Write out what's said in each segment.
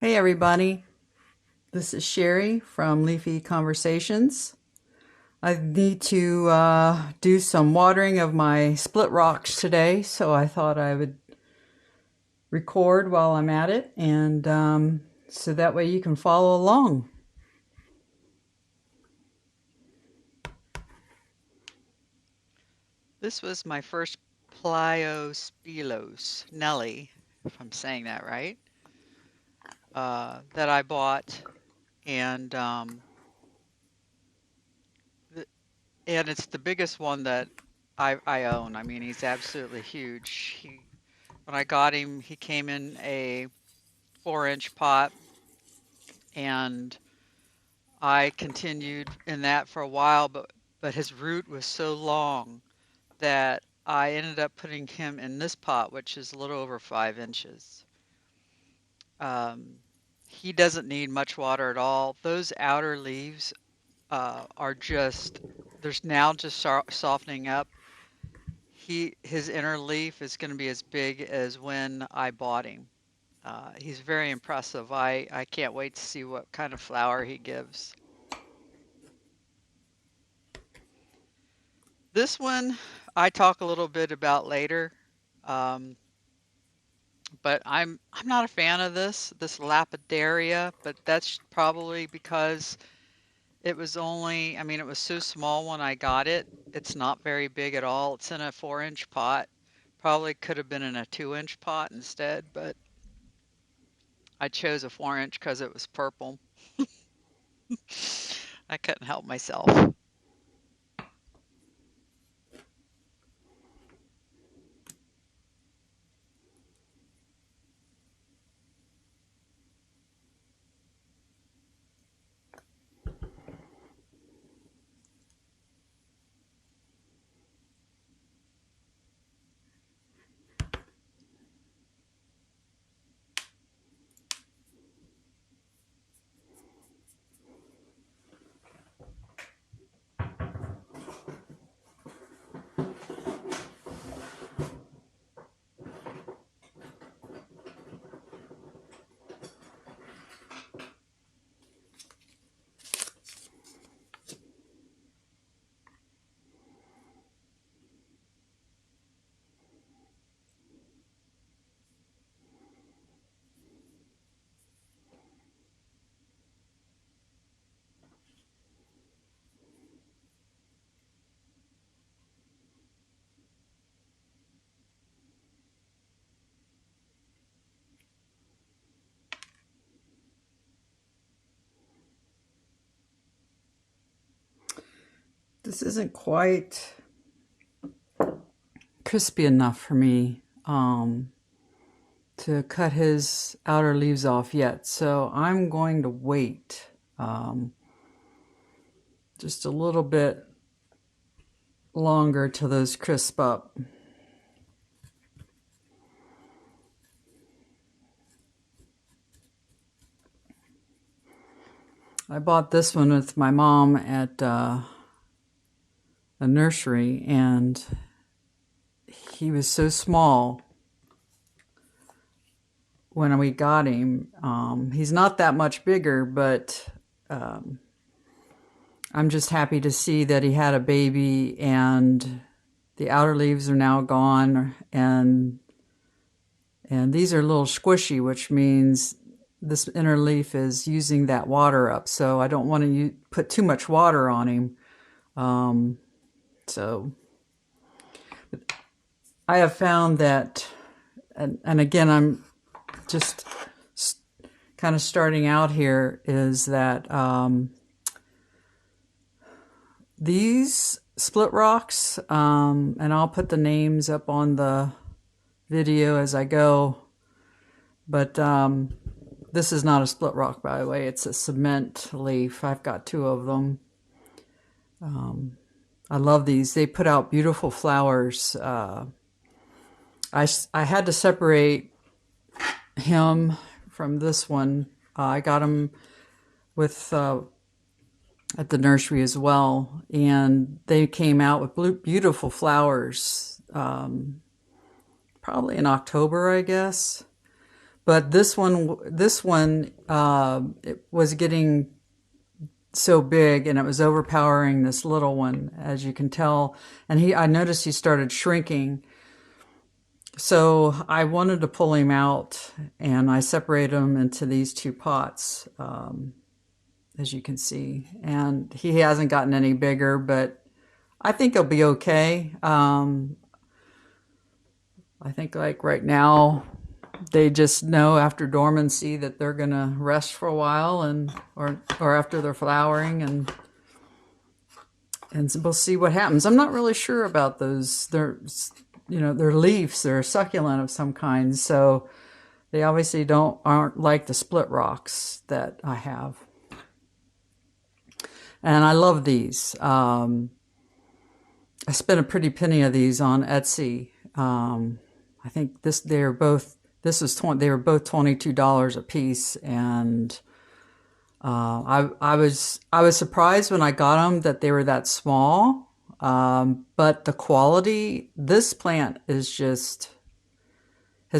Hey everybody, this is Sherry from Leafy Conversations. I need to do some watering of my split rocks today, so I thought I would record while I'm at it, and so that way you can follow along. This was my first Pleiospilos Nelii, if I'm saying that right, that I bought, and th- and it's the biggest one that I own. I mean, he's absolutely huge. When I got him, he came in a 4-inch pot, and I continued in that for a while, but his root was so long that I ended up putting him in this pot, which is a little over 5 inches. Um, he doesn't need much water at all. Those outer leaves are just, there's now just softening up. His inner leaf is going to be as big as when I bought him. He's very impressive. I can't wait to see what kind of flower he gives. This one I talk a little bit about later, um, but I'm not a fan of this Lapidaria, but that's probably because it was only, I mean, it was so small when I got it. It's not very big at all. It's in a 4-inch pot. Probably could have been in a 2-inch pot instead, but I chose a 4-inch because it was purple. I couldn't help myself. This isn't quite crispy enough for me to cut his outer leaves off yet, so I'm going to wait just a little bit longer till those crisp up. I bought this one with my mom at a nursery, and he was so small when we got him. He's not that much bigger, but I'm just happy to see that he had a baby and the outer leaves are now gone, and these are a little squishy, which means this inner leaf is using that water up. So I don't want to put too much water on him. So I have found that, and again, I'm just kind of starting out here, is that these split rocks, and I'll put the names up on the video as I go, but this is not a split rock, by the way. It's a cement leaf. I've got 2 of them. I love these. They put out beautiful flowers. I had to separate him from this one. I got him with at the nursery as well, and they came out with beautiful flowers probably in October, I guess. But this one, it was getting so big and it was overpowering this little one, as you can tell. And I noticed he started shrinking. So I wanted to pull him out, and I separated him into these two pots, as you can see. And he hasn't gotten any bigger, but I think he'll be okay. I think like right now, they just know after dormancy that they're gonna rest for a while, and or after they're flowering, and we'll see what happens. I'm not really sure about those. They're leaves. They're a succulent of some kind, so they obviously aren't like the split rocks that I have. And I love these. I spent a pretty penny of these on Etsy. I think they were both $22 a piece, and I was surprised when I got them that they were that small. But the quality, this plant has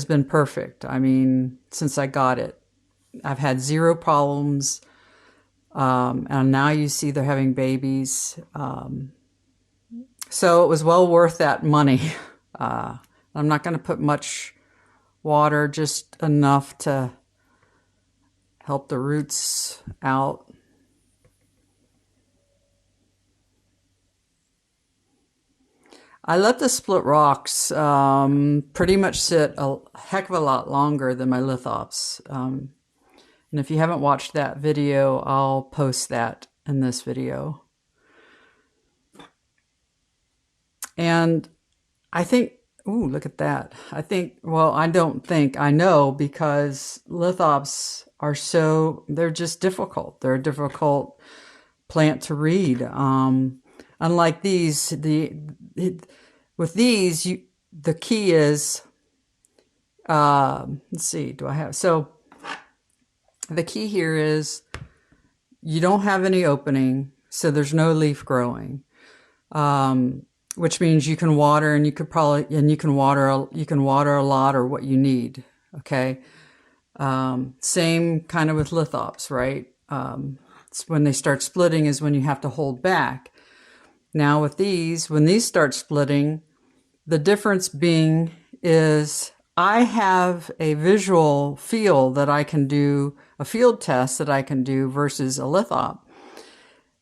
been perfect. I mean, since I got it, I've had zero problems. And now you see they're having babies. So it was well worth that money. I'm not going to put much water, just enough to help the roots out. I let the split rocks pretty much sit a heck of a lot longer than my lithops. And if you haven't watched that video, I'll post that in this video. And I think, ooh, look at that. I know, because lithops they're just difficult. They're a difficult plant to read. Unlike these, with these, the key is, let's see, the key here is you don't have any opening, so there's no leaf growing. Which means you can water, and you can water a lot, or what you need. Okay. Same kind of with lithops, right? It's when they start splitting is when you have to hold back. Now with these, when these start splitting, the difference being is I have a visual feel that I can do, a field test that I can do versus a lithop.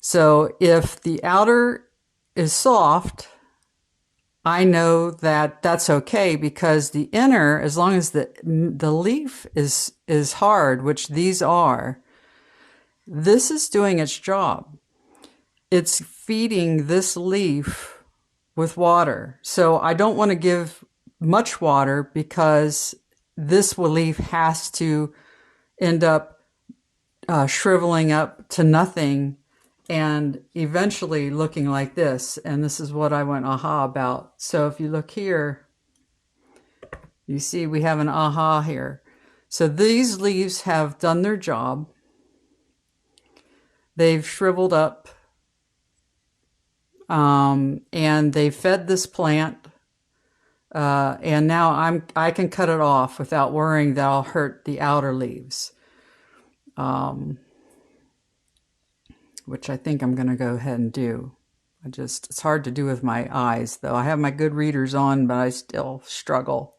So if the outer is soft, I know that that's okay, because the inner, as long as the leaf is hard, which these are, this is doing its job. It's feeding this leaf with water. So I don't want to give much water, because this leaf has to end up shriveling up to nothing, and eventually looking like this. And this is what I went aha about. So if you look here, you see we have an aha here. So these leaves have done their job. They've shriveled up, and they fed this plant. And now I can cut it off without worrying that I'll hurt the outer leaves. Which I think I'm going to go ahead and do. It's hard to do with my eyes, though. I have my good readers on, but I still struggle.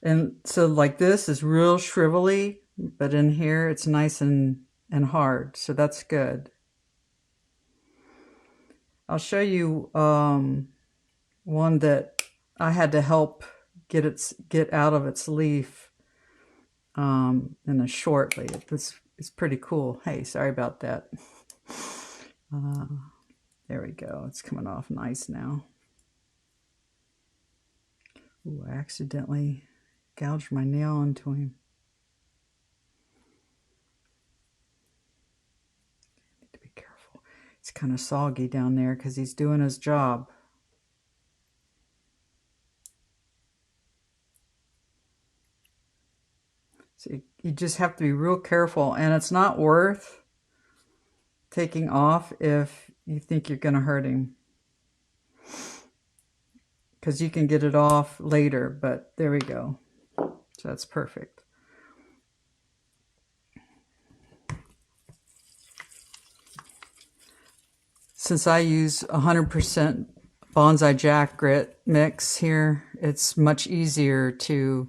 And so like this is real shrivelly, but in here it's nice and hard. So that's good. I'll show you one that I had to help get out of its leaf in a shortly. It's pretty cool. Hey, sorry about that. There we go. It's coming off nice now. Ooh, I accidentally gouged my nail into him. Need to be careful. It's kind of soggy down there because he's doing his job. See, you just have to be real careful, and it's not worth taking off if you think you're going to hurt him, because you can get it off later. But there we go. So that's perfect. Since I use 100% Bonsai Jack grit mix here, it's much easier to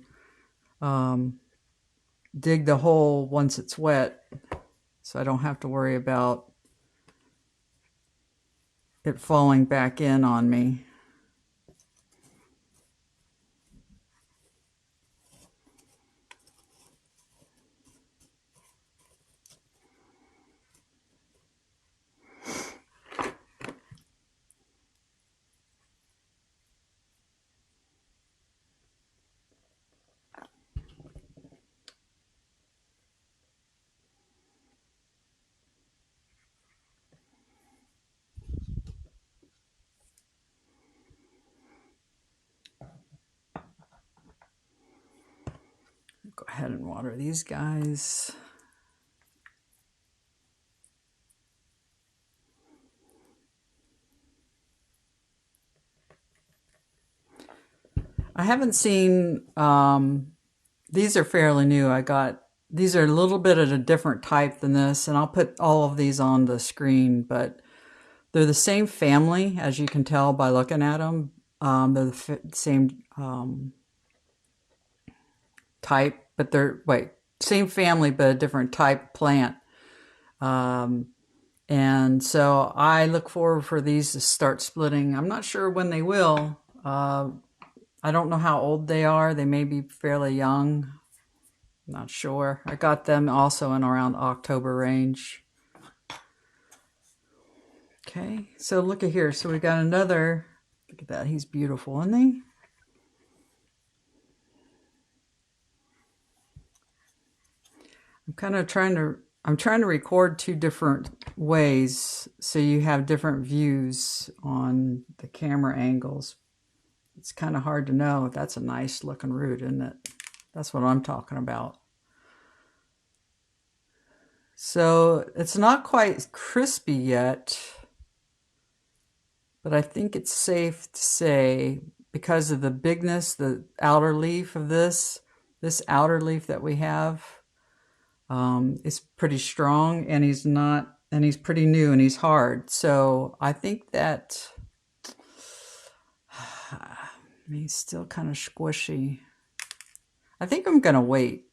dig the hole once it's wet, so I don't have to worry about it falling back in on me. Go ahead and water these guys. I haven't seen, these are fairly new. These are a little bit of a different type than this, and I'll put all of these on the screen, but they're the same family, as you can tell by looking at them. They're the same type, but same family, but a different type plant. And so I look forward for these to start splitting. I'm not sure when they will. I don't know how old they are. They may be fairly young. I'm not sure. I got them also in around October range. Okay, so look at here. So we got another, look at that. He's beautiful, isn't he? I'm trying to record two different ways so you have different views on the camera angles. It's kind of hard to know. That's a nice looking root, isn't it? That's what I'm talking about. So it's not quite crispy yet, but I think it's safe to say, because of the bigness, the outer leaf of this outer leaf that we have is pretty strong, and he's pretty new, and he's hard. So I think that he's still kind of squishy. I think I'm going to wait.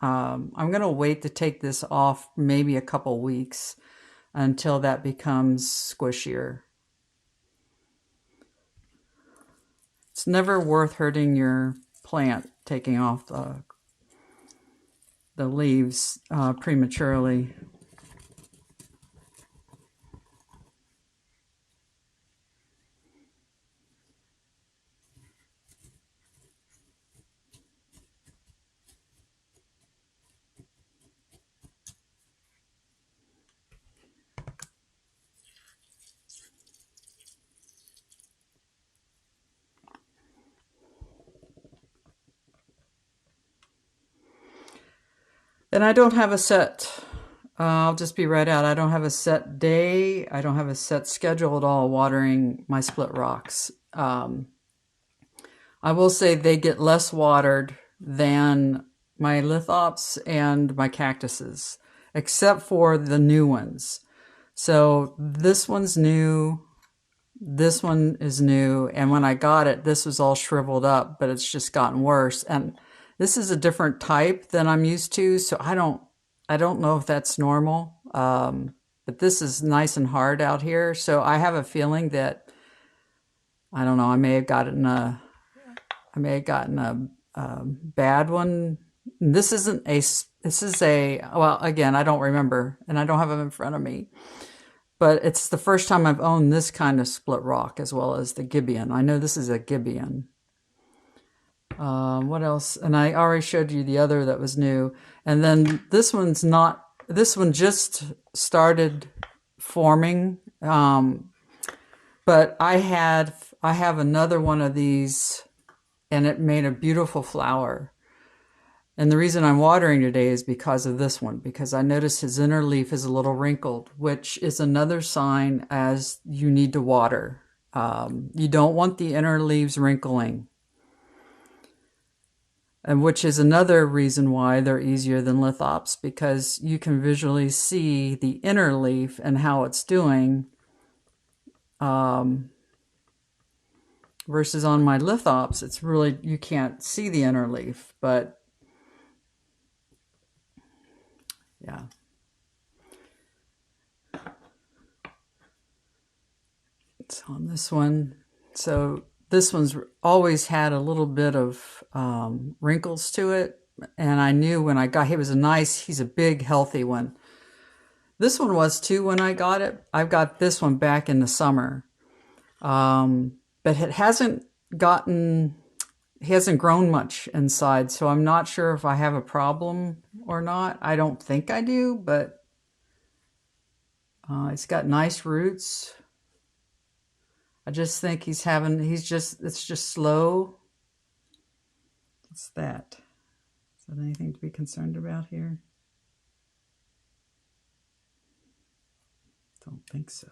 I'm going to wait to take this off maybe a couple weeks until that becomes squishier. It's never worth hurting your plant, taking off the leaves prematurely. And I don't have a set, I'll just be right out. I don't have a set day. I don't have a set schedule at all watering my split rocks. I will say they get less watered than my lithops and my cactuses, except for the new ones. So this one's new. This one is new. And when I got it, this was all shriveled up, but it's just gotten worse. And this is a different type than I'm used to, so I don't know if that's normal. But this is nice and hard out here, so I have a feeling that, I don't know, I may have gotten a bad one. This is well, again, I don't remember, and I don't have them in front of me. But it's the first time I've owned this kind of split rock, as well as the Gibbaeum. I know this is a Gibbaeum. What else? And I already showed you the other that was new. And then this one just started forming. But I have another one of these, and it made a beautiful flower. And the reason I'm watering today is because of this one, because I noticed his inner leaf is a little wrinkled, which is another sign as you need to water. You don't want the inner leaves wrinkling, and which is another reason why they're easier than Lithops, because you can visually see the inner leaf and how it's doing, versus on my Lithops, it's really, you can't see the inner leaf, but yeah. It's on this one. So this one's always had a little bit of wrinkles to it. And I knew when I got, he's a big, healthy one. This one was too when I got it. I've got this one back in the summer. But it hasn't grown much inside. So I'm not sure if I have a problem or not. I don't think I do, but it's got nice roots. I just think it's just slow. What's that? Is that anything to be concerned about here? Don't think so. I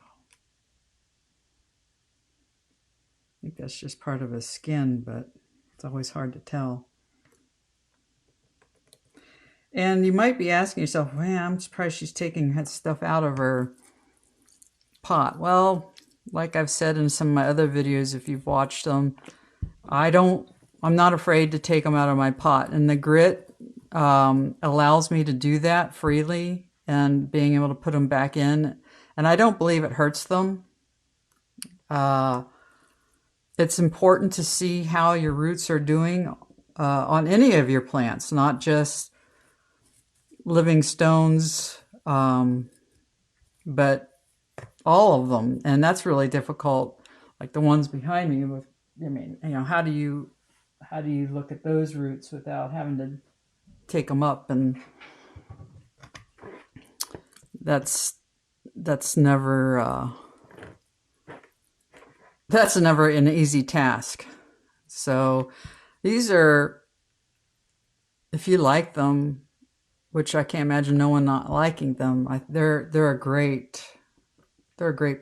think that's just part of his skin, but it's always hard to tell. And you might be asking yourself, man, I'm surprised she's taking that stuff out of her pot. Well, like I've said in some of my other videos, if you've watched them, I'm not afraid to take them out of my pot. And the grit allows me to do that freely and being able to put them back in. And I don't believe it hurts them. It's important to see how your roots are doing on any of your plants, not just living stones, but all of them. And that's really difficult, like the ones behind me. How do you look at those roots without having to take them up? And that's never an easy task. So these are, if you like them, which I can't imagine no one not liking them, they're a great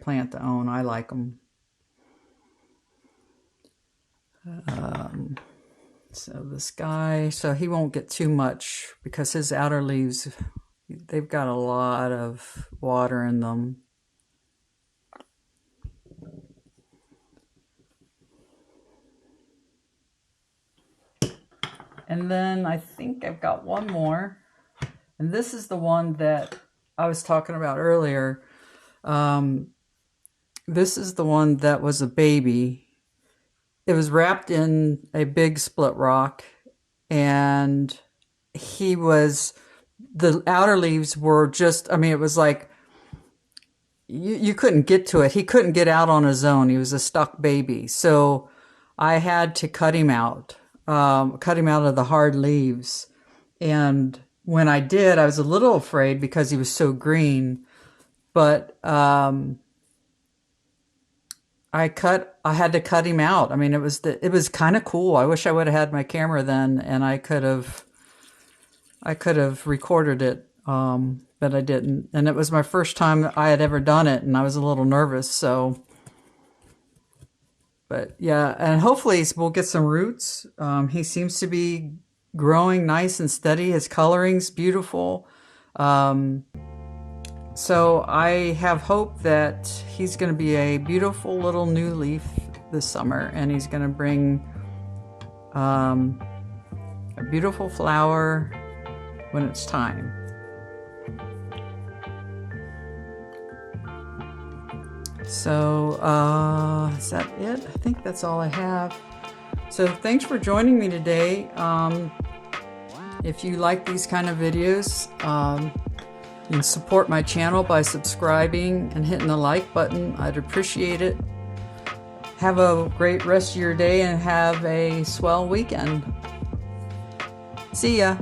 plant to own. I like them. So this guy, he won't get too much because his outer leaves, they've got a lot of water in them. And then I think I've got one more. And this is the one that I was talking about earlier. This is the one that was a baby. It was wrapped in a big split rock, and the outer leaves were just, it was like, you couldn't get to it. He couldn't get out on his own. He was a stuck baby. So I had to cut him out of the hard leaves. And when I did, I was a little afraid because he was so green, but I had to cut him out. It was kind of cool. I wish I would have had my camera then, and I could have recorded it, but I didn't. And it was my first time I had ever done it, and I was a little nervous. So, but yeah, and hopefully we'll get some roots. He seems to be growing nice and steady. His coloring's beautiful. So I have hope that he's going to be a beautiful little new leaf this summer, and he's going to bring a beautiful flower when it's time. So is that it? I think that's all I have. So thanks for joining me today. If you like these kind of videos, you can support my channel by subscribing and hitting the like button. I'd appreciate it. Have a great rest of your day and have a swell weekend. See ya.